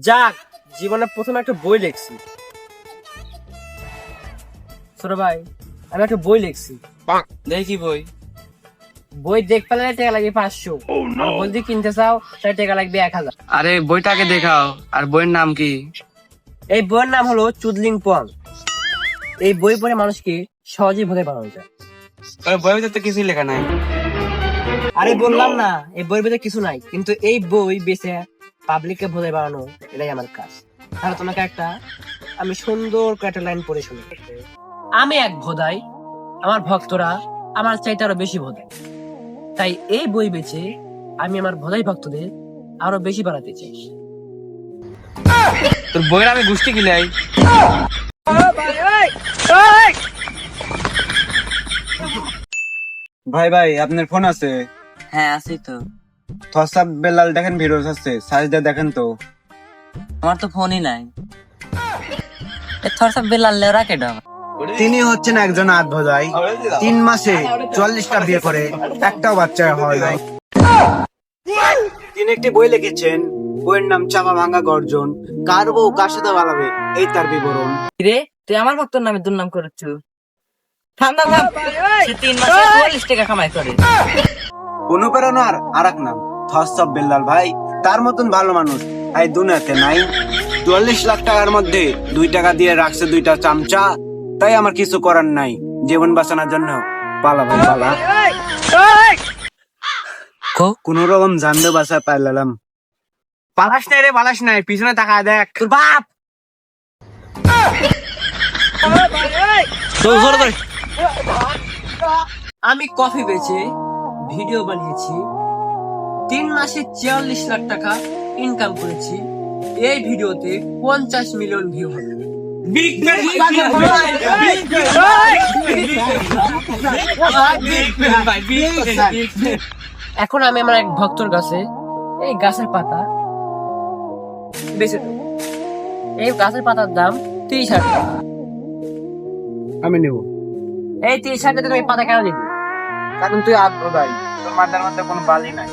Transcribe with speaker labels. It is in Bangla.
Speaker 1: যাক, জীবনে প্রথমে একটা বই লিখছি। ছোট ভাই, আমি একটা বই লিখছি।
Speaker 2: দেখি বই।
Speaker 1: বই দেখ পেলে টাকা লাগবে 500, আর বই যদি কিনতে চাও তাহলে টাকা লাগবে 1000।
Speaker 2: আরে বইটাকে দেখাও। আর বইয়ের নাম কি?
Speaker 1: এই বইয়ের নাম হলো চুদলিং পং। এই বই পড়ে মানুষকে সহজেই ভুলে বানানো যায়।
Speaker 2: বইয়ের ভিতরে তো কিছুই লেখা নাই।
Speaker 1: আরে বললাম না, এই বইয়ের ভিতরে কিছু নাই, কিন্তু এই বই বেচে পাবলিককে ভুলে বানানো এটাই আমার কাজ। তাহলে তোমাকে আমি সুন্দর করে একটা লাইন পড়ে শুনি। আমি এক ভোদাই, আমার ভক্তরা আমার চাইতে আরো বেশি ভোদাই। তাই এই বই বেচে আমি আমার ভোদাই ভক্তদের আরো বেশি বাড়াতে চাই।
Speaker 2: তোর বইয়ের আমি গুষ্টি কিলাই।
Speaker 3: ভাই ভাই আপনার ফোন আছে?
Speaker 2: হ্যাঁ আছি তো।
Speaker 3: থসাব বেলাল দেখেন ভিডিও আছে, সার্চ দিয়ে দেখেন তো।
Speaker 2: আমার তো ফোনই নাই। থরসাব বেলাল রাখে ডাক।
Speaker 3: তিনি হচ্ছেন একজন আধভোদাই, 3 মাসে 44টা বিয়ে করে একটাও বাচ্চা হয় নাই। তিনি একটি বই লিখেছেন, বইয়ের নাম চাপা ভাঙা গর্জন। কার বউ কার সাথে পালাবে এই তার বিবরণ।
Speaker 1: রে, তুই আমার ভক্তর নামে দুর্নাম করেছ। থাম থাম থাম, সে 3 মাসে 44 টাকা কামাই করে।
Speaker 3: অনুপ্রেরণার আর এক নাম থসাব বেলাল ভাই। তার মতন ভালো মানুষ এই দুনিয়াতে নাই। 44 লাখ টাকার মধ্যে 2 টাকা দিয়ে রাখছে 2টা চামচা। তাই আমার কিছু করার নাই, জীবন বাঁচানোর জন্য পালা ভাই পালা। কোন রকম জানলে বাসা পাইলাম।
Speaker 2: পালাস নাই রে, পালাস নাই, পিছনে তাকায় দেখ।
Speaker 1: তোর বাপ। আমি কফি বেচে ভিডিও বানিয়েছি, 3 মাসে 44 লাখ টাকা ইনকাম করেছি। এই ভিডিওতে 50 মিলিয়ন ভিউ হবে। এখন আমি আমার এক ভক্তর কাছে এই গাছের পাতা বেচে দেবো। এই গাছের পাতার দাম 30,000 টাকা।
Speaker 3: আমি নেব।
Speaker 1: এই 30,000 টাকা তুমি পাতা কেন দিবি?
Speaker 3: কারণ তুই আধভোদাই, তোর মাথার মধ্যে কোনো বালি নাই।